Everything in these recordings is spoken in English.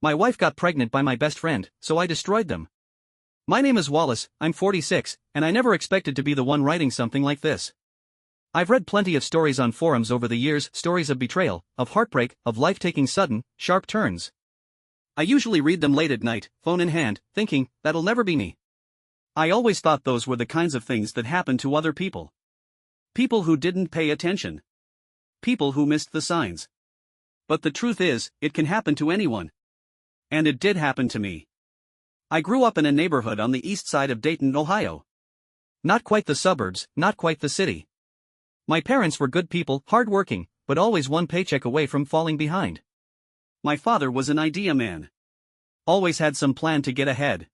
My wife got pregnant by my best friend, so I destroyed them. My name is Wallace, I'm 46, and I never expected to be the one writing something like this. I've read plenty of stories on forums over the years, stories of betrayal, of heartbreak, of life taking sudden, sharp turns. I usually read them late at night, phone in hand, thinking, that'll never be me. I always thought those were the kinds of things that happened to other people. People who didn't pay attention. People who missed the signs. But the truth is, it can happen to anyone. And it did happen to me. I grew up in a neighborhood on the east side of Dayton, Ohio. Not quite the suburbs, not quite the city. My parents were good people, hard-working, but always one paycheck away from falling behind. My father was an idea man. Always had some plan to get ahead.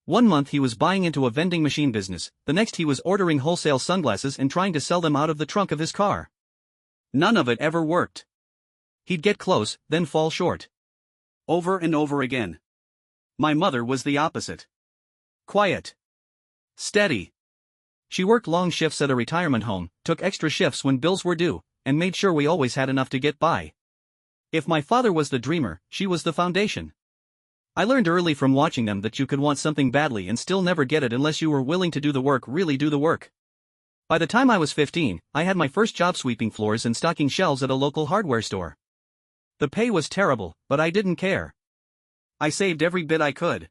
One month he was buying into a vending machine business, the next he was ordering wholesale sunglasses and trying to sell them out of the trunk of his car. None of it ever worked. He'd get close, then fall short. Over and over again. My mother was the opposite. Quiet. Steady. She worked long shifts at a retirement home, took extra shifts when bills were due, and made sure we always had enough to get by. If my father was the dreamer, she was the foundation. I learned early from watching them that you could want something badly and still never get it unless you were willing to do the work, really do the work. By the time I was 15, I had my first job sweeping floors and stocking shelves at a local hardware store. The pay was terrible, but I didn't care. I saved every bit I could.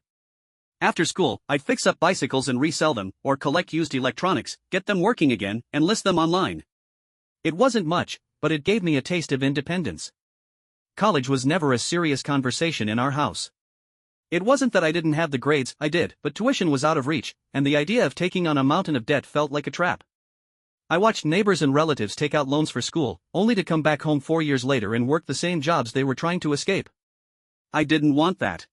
After school, I'd fix up bicycles and resell them, or collect used electronics, get them working again, and list them online. It wasn't much, but it gave me a taste of independence. College was never a serious conversation in our house. It wasn't that I didn't have the grades, I did, but tuition was out of reach, and the idea of taking on a mountain of debt felt like a trap. I watched neighbors and relatives take out loans for school, only to come back home 4 years later and work the same jobs they were trying to escape. I didn't want that.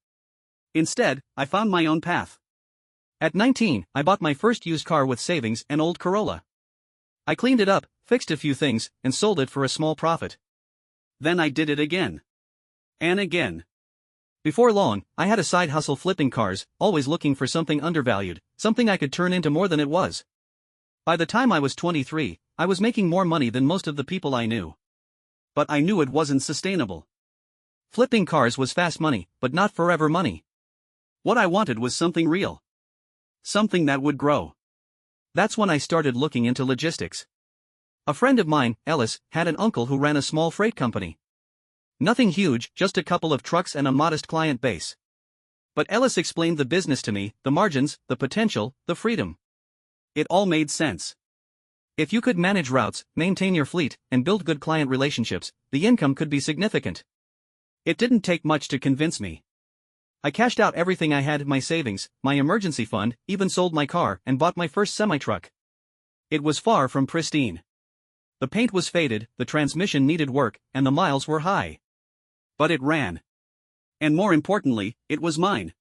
Instead, I found my own path. At 19, I bought my first used car with savings, an old Corolla. I cleaned it up, fixed a few things, and sold it for a small profit. Then I did it again. And again. Before long, I had a side hustle flipping cars, always looking for something undervalued, something I could turn into more than it was. By the time I was 23, I was making more money than most of the people I knew. But I knew it wasn't sustainable. Flipping cars was fast money, but not forever money. What I wanted was something real. Something that would grow. That's when I started looking into logistics. A friend of mine, Ellis, had an uncle who ran a small freight company. Nothing huge, just a couple of trucks and a modest client base. But Ellis explained the business to me, the margins, the potential, the freedom. It all made sense. If you could manage routes, maintain your fleet, and build good client relationships, the income could be significant. It didn't take much to convince me. I cashed out everything I had, my savings, my emergency fund, even sold my car and bought my first semi-truck. It was far from pristine. The paint was faded, the transmission needed work, and the miles were high. But it ran. And more importantly, it was mine.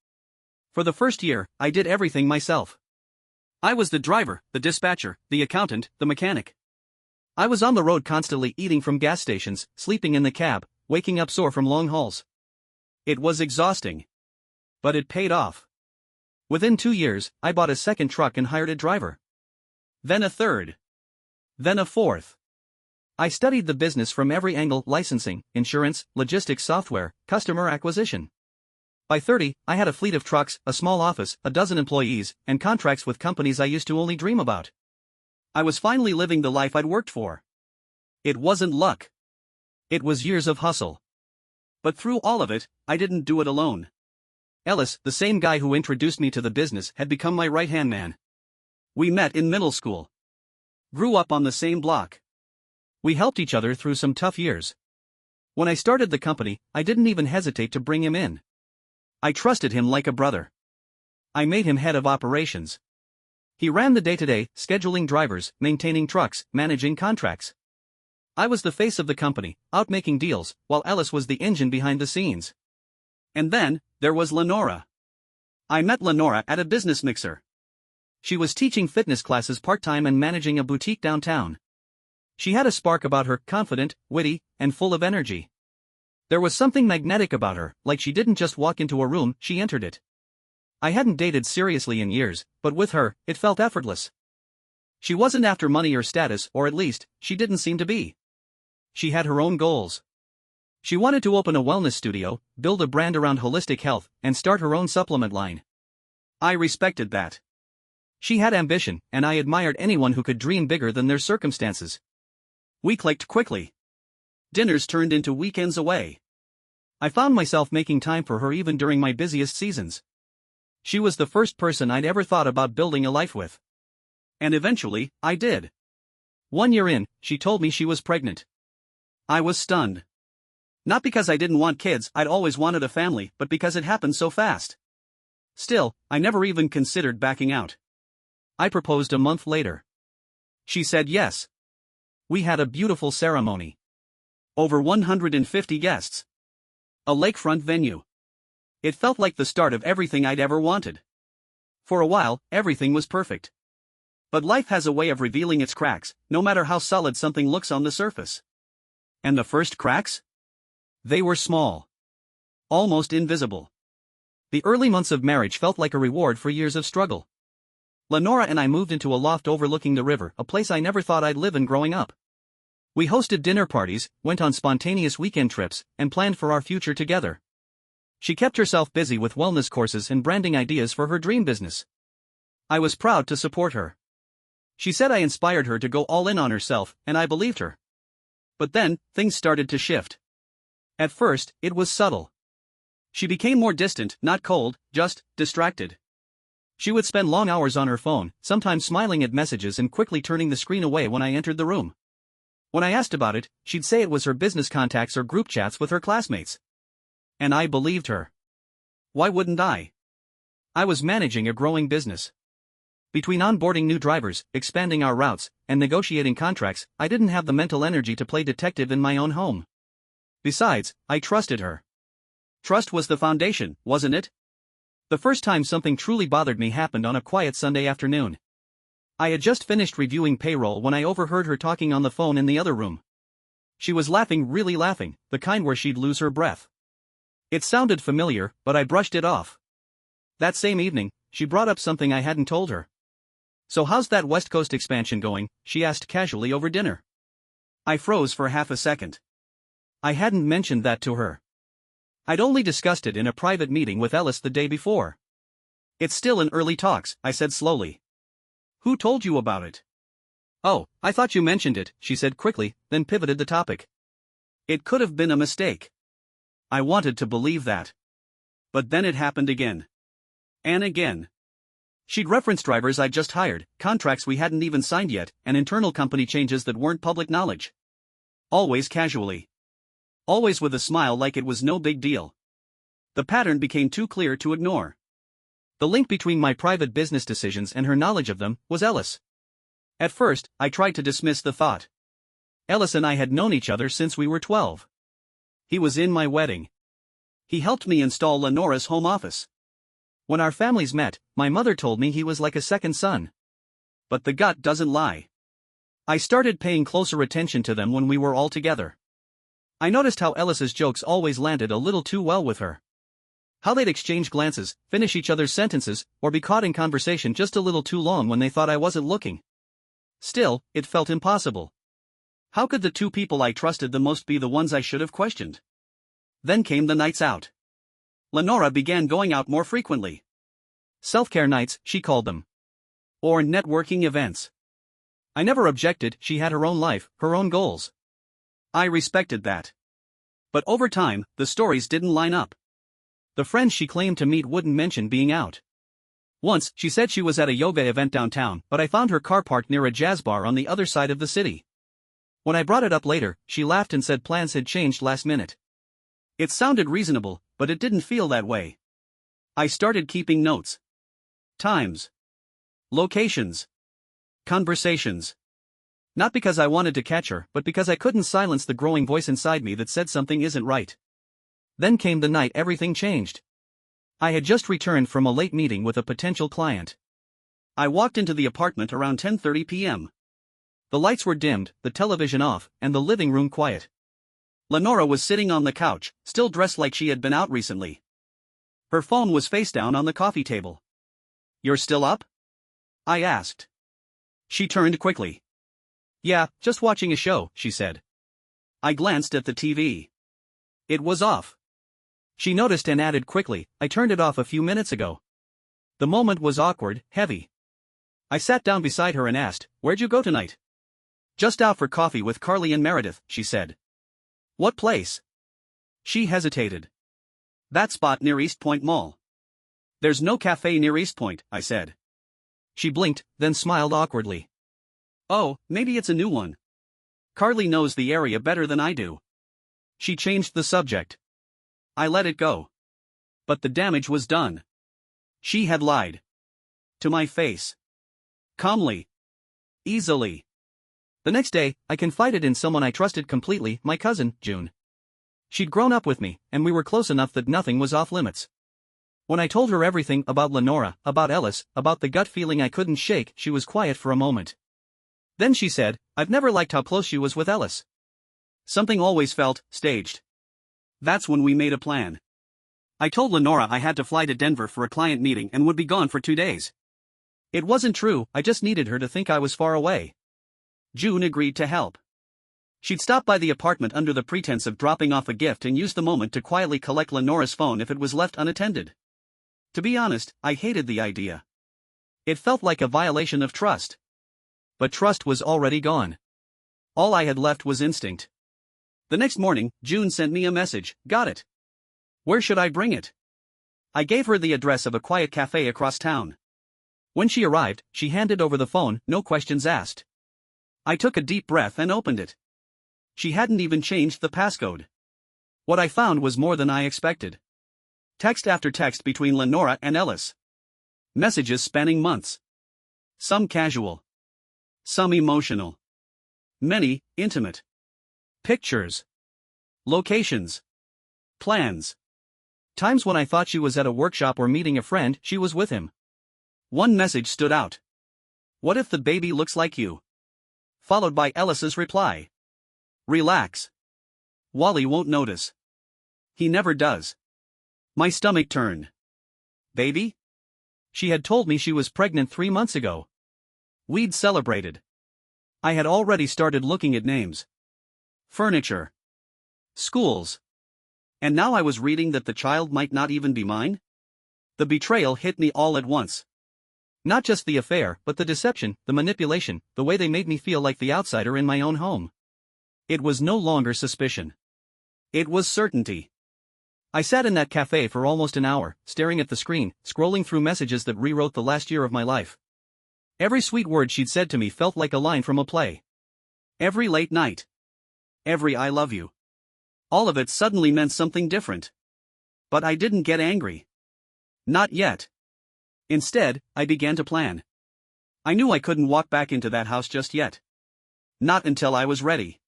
For the first year, I did everything myself. I was the driver, the dispatcher, the accountant, the mechanic. I was on the road constantly, eating from gas stations, sleeping in the cab, waking up sore from long hauls. It was exhausting. But it paid off. Within 2 years, I bought a second truck and hired a driver. Then a third. Then a fourth. I studied the business from every angle: licensing, insurance, logistics software, customer acquisition. By 30, I had a fleet of trucks, a small office, a dozen employees, and contracts with companies I used to only dream about. I was finally living the life I'd worked for. It wasn't luck. It was years of hustle. But through all of it, I didn't do it alone. Ellis, the same guy who introduced me to the business, had become my right-hand man. We met in middle school. Grew up on the same block. We helped each other through some tough years. When I started the company, I didn't even hesitate to bring him in. I trusted him like a brother. I made him head of operations. He ran the day-to-day, scheduling drivers, maintaining trucks, managing contracts. I was the face of the company, out making deals, while Ellis was the engine behind the scenes. And then, there was Lenora. I met Lenora at a business mixer. She was teaching fitness classes part-time and managing a boutique downtown. She had a spark about her, confident, witty, and full of energy. There was something magnetic about her, like she didn't just walk into a room, she entered it. I hadn't dated seriously in years, but with her, it felt effortless. She wasn't after money or status, or at least, she didn't seem to be. She had her own goals. She wanted to open a wellness studio, build a brand around holistic health, and start her own supplement line. I respected that. She had ambition, and I admired anyone who could dream bigger than their circumstances. We clicked quickly. Dinners turned into weekends away. I found myself making time for her even during my busiest seasons. She was the first person I'd ever thought about building a life with. And eventually, I did. 1 year in, she told me she was pregnant. I was stunned. Not because I didn't want kids, I'd always wanted a family, but because it happened so fast. Still, I never even considered backing out. I proposed a month later. She said yes. We had a beautiful ceremony. Over 150 guests. A lakefront venue. It felt like the start of everything I'd ever wanted. For a while, everything was perfect. But life has a way of revealing its cracks, no matter how solid something looks on the surface. And the first cracks? They were small. Almost invisible. The early months of marriage felt like a reward for years of struggle. Lenora and I moved into a loft overlooking the river, a place I never thought I'd live in growing up. We hosted dinner parties, went on spontaneous weekend trips, and planned for our future together. She kept herself busy with wellness courses and branding ideas for her dream business. I was proud to support her. She said I inspired her to go all in on herself, and I believed her. But then, things started to shift. At first, it was subtle. She became more distant, not cold, just distracted. She would spend long hours on her phone, sometimes smiling at messages and quickly turning the screen away when I entered the room. When I asked about it, she'd say it was her business contacts or group chats with her classmates. And I believed her. Why wouldn't I? I was managing a growing business. Between onboarding new drivers, expanding our routes, and negotiating contracts, I didn't have the mental energy to play detective in my own home. Besides, I trusted her. Trust was the foundation, wasn't it? The first time something truly bothered me happened on a quiet Sunday afternoon. I had just finished reviewing payroll when I overheard her talking on the phone in the other room. She was laughing, really laughing, the kind where she'd lose her breath. It sounded familiar, but I brushed it off. That same evening, she brought up something I hadn't told her. "So how's that West Coast expansion going?" she asked casually over dinner. I froze for half a second. I hadn't mentioned that to her. I'd only discussed it in a private meeting with Ellis the day before. "It's still in early talks," I said slowly. "Who told you about it?" "Oh, I thought you mentioned it," she said quickly, then pivoted the topic. "It could have been a mistake." I wanted to believe that. But then it happened again. And again. She'd referenced drivers I'd just hired, contracts we hadn't even signed yet, and internal company changes that weren't public knowledge. Always casually. Always with a smile like it was no big deal. The pattern became too clear to ignore. The link between my private business decisions and her knowledge of them was Ellis. At first, I tried to dismiss the thought. Ellis and I had known each other since we were 12. He was in my wedding. He helped me install Lenora's home office. When our families met, my mother told me he was like a second son. But the gut doesn't lie. I started paying closer attention to them when we were all together. I noticed how Ellis's jokes always landed a little too well with her. How they'd exchange glances, finish each other's sentences, or be caught in conversation just a little too long when they thought I wasn't looking. Still, it felt impossible. How could the two people I trusted the most be the ones I should have questioned? Then came the nights out. Lenora began going out more frequently. Self-care nights, she called them. Or networking events. I never objected, she had her own life, her own goals. I respected that. But over time, the stories didn't line up. The friends she claimed to meet wouldn't mention being out. Once, she said she was at a yoga event downtown, but I found her car parked near a jazz bar on the other side of the city. When I brought it up later, she laughed and said plans had changed last minute. It sounded reasonable, but it didn't feel that way. I started keeping notes. Times. Locations. Conversations. Not because I wanted to catch her, but because I couldn't silence the growing voice inside me that said something isn't right. Then came the night everything changed. I had just returned from a late meeting with a potential client. I walked into the apartment around 10:30 p.m. The lights were dimmed, the television off, and the living room quiet. Lenora was sitting on the couch, still dressed like she had been out recently. Her phone was face down on the coffee table. "You're still up?" I asked. She turned quickly. "Yeah, just watching a show," she said. I glanced at the TV. It was off. She noticed and added quickly, I turned it off a few minutes ago. The moment was awkward, heavy. I sat down beside her and asked, Where'd you go tonight? Just out for coffee with Carly and Meredith, she said. What place? She hesitated. That spot near East Point Mall. There's no cafe near East Point, I said. She blinked, then smiled awkwardly. Oh, maybe it's a new one. Carly knows the area better than I do. She changed the subject. I let it go. But the damage was done. She had lied. To my face. Calmly. Easily. The next day, I confided in someone I trusted completely, my cousin, June. She'd grown up with me, and we were close enough that nothing was off limits. When I told her everything about Lenora, about Ellis, about the gut feeling I couldn't shake, she was quiet for a moment. Then she said, I've never liked how close she was with Ellis. Something always felt staged. That's when we made a plan. I told Lenora I had to fly to Denver for a client meeting and would be gone for 2 days. It wasn't true, I just needed her to think I was far away. June agreed to help. She'd stop by the apartment under the pretense of dropping off a gift and use the moment to quietly collect Lenora's phone if it was left unattended. To be honest, I hated the idea. It felt like a violation of trust. But trust was already gone. All I had left was instinct. The next morning, June sent me a message, got it. Where should I bring it? I gave her the address of a quiet cafe across town. When she arrived, she handed over the phone, no questions asked. I took a deep breath and opened it. She hadn't even changed the passcode. What I found was more than I expected. Text after text between Lenora and Ellis. Messages spanning months. Some casual. Some emotional. Many, intimate. Pictures. Locations. Plans. Times when I thought she was at a workshop or meeting a friend, she was with him. One message stood out. What if the baby looks like you? Followed by Ellis's reply. Relax. Wally won't notice. He never does. My stomach turned. Baby? She had told me she was pregnant 3 months ago. We'd celebrated. I had already started looking at names. Furniture. Schools. And now I was reading that the child might not even be mine? The betrayal hit me all at once. Not just the affair, but the deception, the manipulation, the way they made me feel like the outsider in my own home. It was no longer suspicion. It was certainty. I sat in that cafe for almost an hour, staring at the screen, scrolling through messages that rewrote the last year of my life. Every sweet word she'd said to me felt like a line from a play. Every late night. Every I love you. All of it suddenly meant something different. But I didn't get angry. Not yet. Instead, I began to plan. I knew I couldn't walk back into that house just yet. Not until I was ready.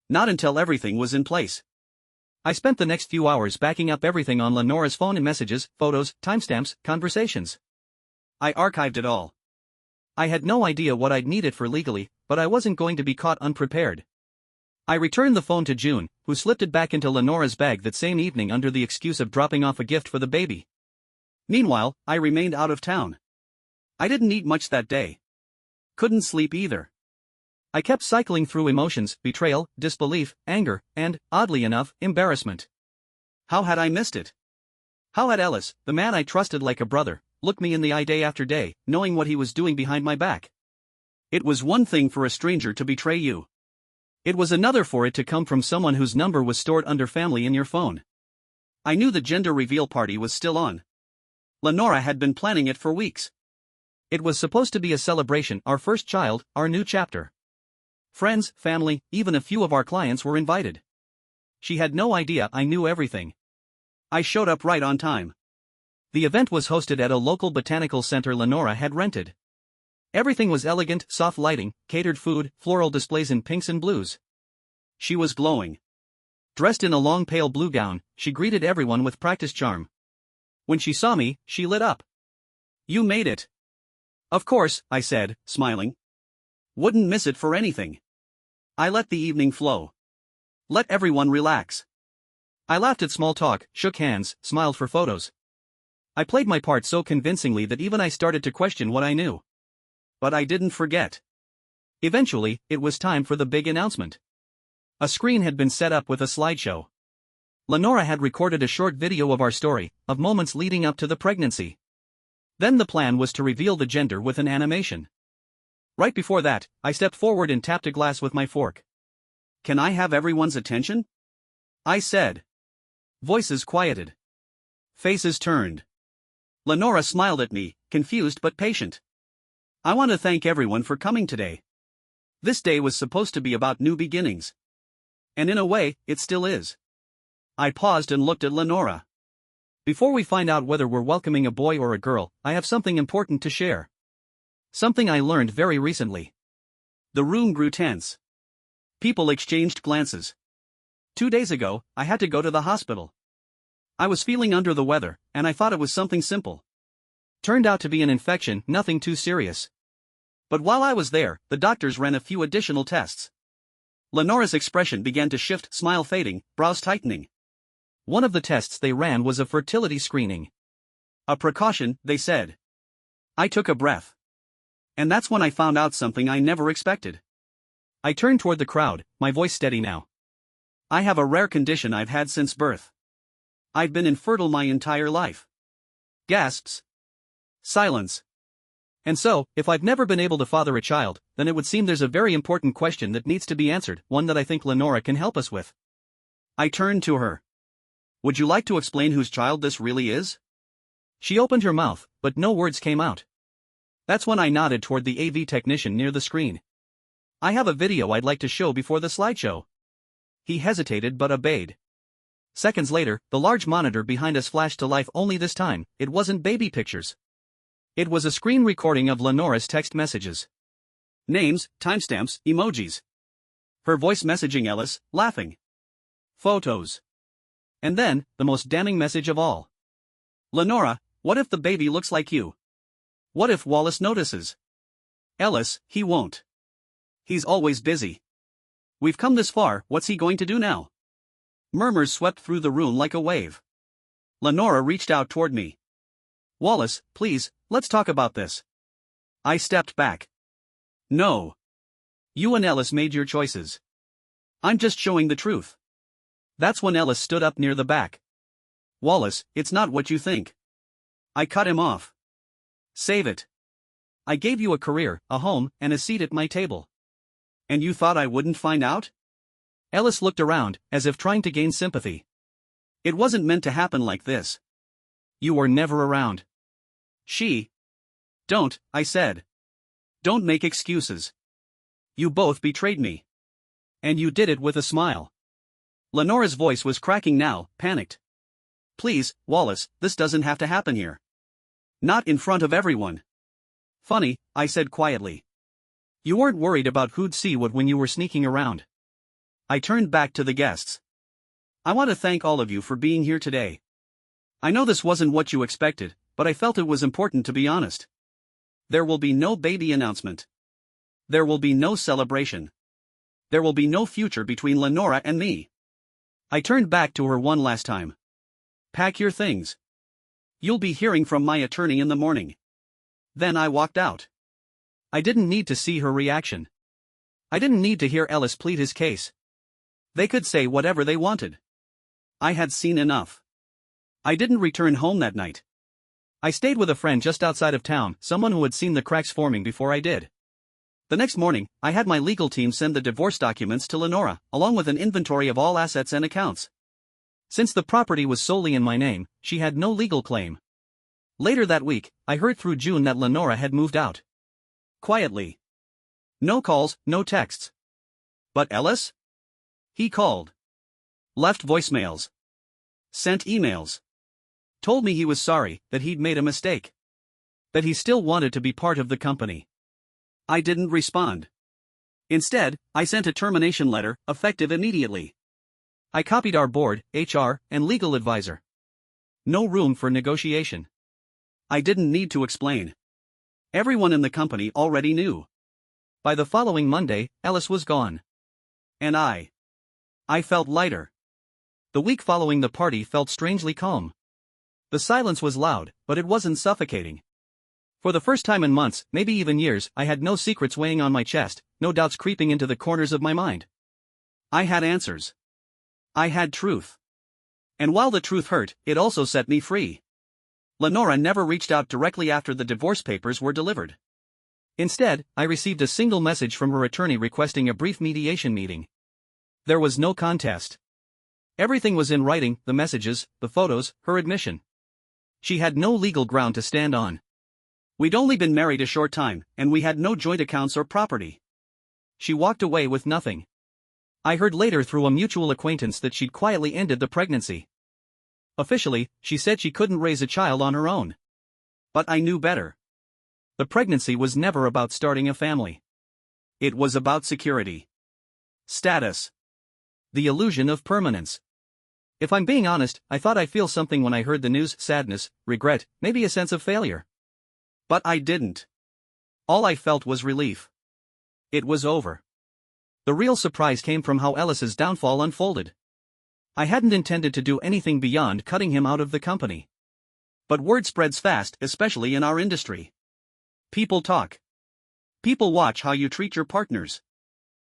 Not until everything was in place. I spent the next few hours backing up everything on Lenora's phone and messages, photos, timestamps, conversations. I archived it all. I had no idea what I'd need it for legally, but I wasn't going to be caught unprepared. I returned the phone to June, who slipped it back into Lenora's bag that same evening under the excuse of dropping off a gift for the baby. Meanwhile, I remained out of town. I didn't eat much that day. Couldn't sleep either. I kept cycling through emotions, betrayal, disbelief, anger, and, oddly enough, embarrassment. How had I missed it? How had Ellis, the man I trusted like a brother, looked me in the eye day after day, knowing what he was doing behind my back? It was one thing for a stranger to betray you. It was another for it to come from someone whose number was stored under family in your phone. I knew the gender reveal party was still on. Lenora had been planning it for weeks. It was supposed to be a celebration, our first child, our new chapter. Friends, family, even a few of our clients were invited. She had no idea I knew everything. I showed up right on time. The event was hosted at a local botanical center Lenora had rented. Everything was elegant, soft lighting, catered food, floral displays in pinks and blues. She was glowing. Dressed in a long pale blue gown, she greeted everyone with practiced charm. When she saw me, she lit up. You made it. Of course, I said, smiling. Wouldn't miss it for anything. I let the evening flow. Let everyone relax. I laughed at small talk, shook hands, smiled for photos. I played my part so convincingly that even I started to question what I knew. But I didn't forget. Eventually, it was time for the big announcement. A screen had been set up with a slideshow. Lenora had recorded a short video of our story, of moments leading up to the pregnancy. Then the plan was to reveal the gender with an animation. Right before that, I stepped forward and tapped a glass with my fork. "Can I have everyone's attention?" I said. Voices quieted. Faces turned. Lenora smiled at me, confused but patient. "I want to thank everyone for coming today. This day was supposed to be about new beginnings. And in a way, it still is." I paused and looked at Lenora. "Before we find out whether we're welcoming a boy or a girl, I have something important to share. Something I learned very recently." The room grew tense. People exchanged glances. 2 days ago, I had to go to the hospital. I was feeling under the weather, and I thought it was something simple. Turned out to be an infection, nothing too serious. But while I was there, the doctors ran a few additional tests. Lenora's expression began to shift, smile fading, brows tightening. One of the tests they ran was a fertility screening. A precaution, they said. I took a breath. And that's when I found out something I never expected. I turned toward the crowd, my voice steady now. "I have a rare condition I've had since birth. I've been infertile my entire life." Gasps. Silence. "And so, if I've never been able to father a child, then it would seem there's a very important question that needs to be answered, one that I think Lenora can help us with." I turned to her. "Would you like to explain whose child this really is?" She opened her mouth, but no words came out. That's when I nodded toward the AV technician near the screen. "I have a video I'd like to show before the slideshow." He hesitated but obeyed. Seconds later, the large monitor behind us flashed to life, only this time, it wasn't baby pictures. It was a screen recording of Lenora's text messages. Names, timestamps, emojis. Her voice messaging Ellis, laughing. Photos. And then, the most damning message of all. "Lenora, what if the baby looks like you? What if Wallace notices? Ellis, he won't. He's always busy. We've come this far, what's he going to do now?" Murmurs swept through the room like a wave. Lenora reached out toward me. "Wallace, please, let's talk about this." I stepped back. "No. You and Ellis made your choices. I'm just showing the truth." That's when Ellis stood up near the back. "Wallace, it's not what you think." I cut him off. "Save it. I gave you a career, a home, and a seat at my table. And you thought I wouldn't find out?" Ellis looked around, as if trying to gain sympathy. "It wasn't meant to happen like this. You were never around. She..." "Don't," I said. "Don't make excuses. You both betrayed me. And you did it with a smile." Lenora's voice was cracking now, panicked. "Please, Wallace, this doesn't have to happen here. Not in front of everyone." "Funny," I said quietly. "You weren't worried about who'd see what when you were sneaking around." I turned back to the guests. "I want to thank all of you for being here today. I know this wasn't what you expected, but I felt it was important to be honest. There will be no baby announcement. There will be no celebration. There will be no future between Lenora and me." I turned back to her one last time. "Pack your things. You'll be hearing from my attorney in the morning." Then I walked out. I didn't need to see her reaction. I didn't need to hear Ellis plead his case. They could say whatever they wanted. I had seen enough. I didn't return home that night. I stayed with a friend just outside of town, someone who had seen the cracks forming before I did. The next morning, I had my legal team send the divorce documents to Lenora, along with an inventory of all assets and accounts. Since the property was solely in my name, she had no legal claim. Later that week, I heard through June that Lenora had moved out. Quietly. No calls, no texts. But Ellis? He called. Left voicemails. Sent emails. Told me he was sorry, that he'd made a mistake. That he still wanted to be part of the company. I didn't respond. Instead, I sent a termination letter, effective immediately. I copied our board, HR, and legal advisor. No room for negotiation. I didn't need to explain. Everyone in the company already knew. By the following Monday, Ellis was gone. And I felt lighter. The week following the party felt strangely calm. The silence was loud, but it wasn't suffocating. For the first time in months, maybe even years, I had no secrets weighing on my chest, no doubts creeping into the corners of my mind. I had answers. I had truth. And while the truth hurt, it also set me free. Lenora never reached out directly after the divorce papers were delivered. Instead, I received a single message from her attorney requesting a brief mediation meeting. There was no contest. Everything was in writing, the messages, the photos, her admission. She had no legal ground to stand on. We'd only been married a short time, and we had no joint accounts or property. She walked away with nothing. I heard later through a mutual acquaintance that she'd quietly ended the pregnancy. Officially, she said she couldn't raise a child on her own. But I knew better. The pregnancy was never about starting a family. It was about security. Status. The illusion of permanence. If I'm being honest, I thought I'd feel something when I heard the news: sadness, regret, maybe a sense of failure. But I didn't. All I felt was relief. It was over. The real surprise came from how Ellis's downfall unfolded. I hadn't intended to do anything beyond cutting him out of the company. But word spreads fast, especially in our industry. People talk. People watch how you treat your partners.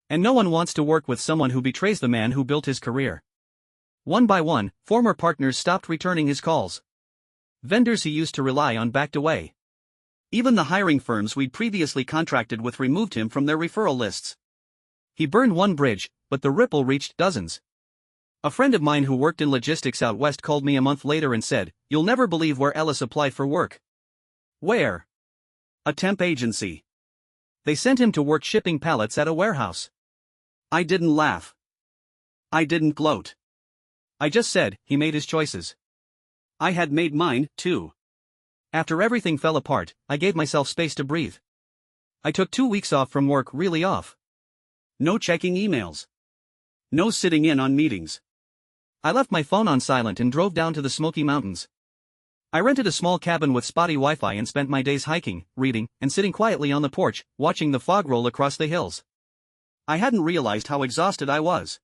And no one wants to work with someone who betrays the man who built his career. One by one, former partners stopped returning his calls. Vendors he used to rely on backed away. Even the hiring firms we'd previously contracted with removed him from their referral lists. He burned one bridge, but the ripple reached dozens. A friend of mine who worked in logistics out west called me a month later and said, "You'll never believe where Ellis applied for work." Where? A temp agency. They sent him to work shipping pallets at a warehouse. I didn't laugh. I didn't gloat. I just said, he made his choices. I had made mine, too. After everything fell apart, I gave myself space to breathe. I took 2 weeks off from work, really off. No checking emails. No sitting in on meetings. I left my phone on silent and drove down to the Smoky Mountains. I rented a small cabin with spotty Wi-Fi and spent my days hiking, reading, and sitting quietly on the porch, watching the fog roll across the hills. I hadn't realized how exhausted I was.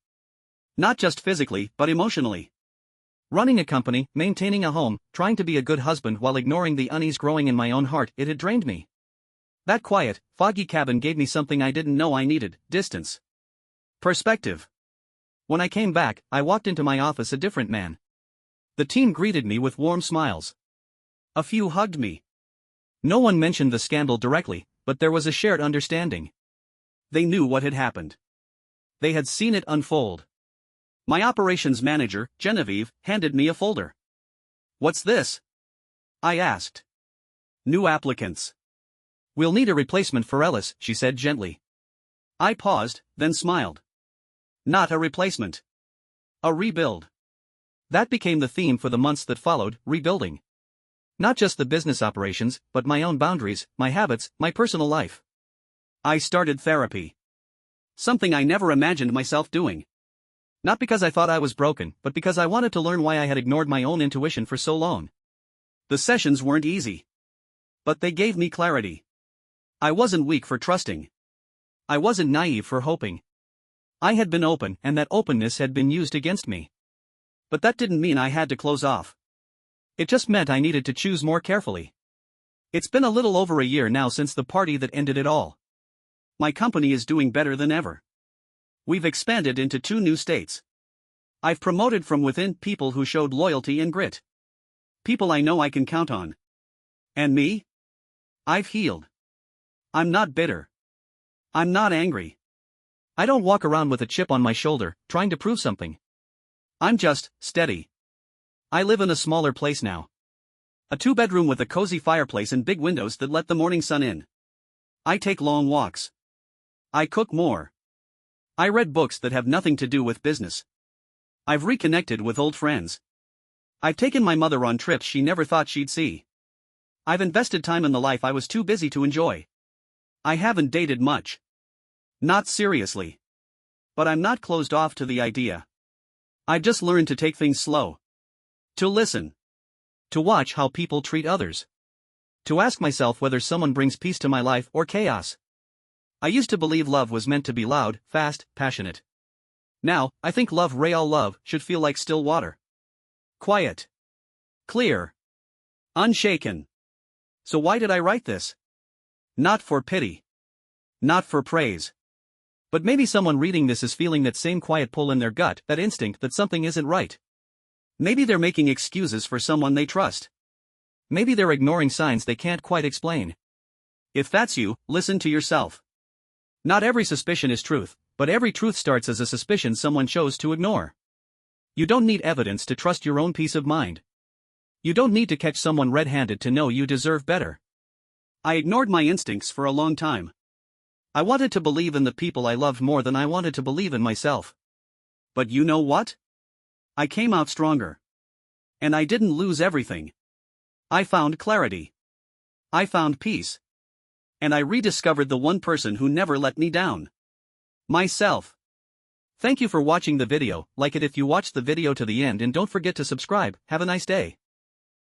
Not just physically, but emotionally. Running a company, maintaining a home, trying to be a good husband while ignoring the unease growing in my own heart, it had drained me. That quiet, foggy cabin gave me something I didn't know I needed: distance. Perspective. When I came back, I walked into my office a different man. The team greeted me with warm smiles. A few hugged me. No one mentioned the scandal directly, but there was a shared understanding. They knew what had happened. They had seen it unfold. My operations manager, Genevieve, handed me a folder. "What's this?" I asked. "New applicants. We'll need a replacement for Ellis," she said gently. I paused, then smiled. Not a replacement. A rebuild. That became the theme for the months that followed: rebuilding. Not just the business operations, but my own boundaries, my habits, my personal life. I started therapy. Something I never imagined myself doing. Not because I thought I was broken, but because I wanted to learn why I had ignored my own intuition for so long. The sessions weren't easy. But they gave me clarity. I wasn't weak for trusting. I wasn't naive for hoping. I had been open, and that openness had been used against me. But that didn't mean I had to close off. It just meant I needed to choose more carefully. It's been a little over a year now since the party that ended it all. My company is doing better than ever. We've expanded into 2 new states. I've promoted from within people who showed loyalty and grit. People I know I can count on. And me? I've healed. I'm not bitter. I'm not angry. I don't walk around with a chip on my shoulder, trying to prove something. I'm just steady. I live in a smaller place now. A 2-bedroom with a cozy fireplace and big windows that let the morning sun in. I take long walks. I cook more. I read books that have nothing to do with business. I've reconnected with old friends. I've taken my mother on trips she never thought she'd see. I've invested time in the life I was too busy to enjoy. I haven't dated much. Not seriously. But I'm not closed off to the idea. I've just learned to take things slow. To listen. To watch how people treat others. To ask myself whether someone brings peace to my life or chaos. I used to believe love was meant to be loud, fast, passionate. Now, I think real love, should feel like still water. Quiet. Clear. Unshaken. So why did I write this? Not for pity. Not for praise. But maybe someone reading this is feeling that same quiet pull in their gut, that instinct that something isn't right. Maybe they're making excuses for someone they trust. Maybe they're ignoring signs they can't quite explain. If that's you, listen to yourself. Not every suspicion is truth, but every truth starts as a suspicion someone chose to ignore. You don't need evidence to trust your own peace of mind. You don't need to catch someone red-handed to know you deserve better. I ignored my instincts for a long time. I wanted to believe in the people I loved more than I wanted to believe in myself. But you know what? I came out stronger. And I didn't lose everything. I found clarity. I found peace. And I rediscovered the one person who never let me down. Myself. Thank you for watching the video. Like it if you watched the video to the end, and don't forget to subscribe. Have a nice day.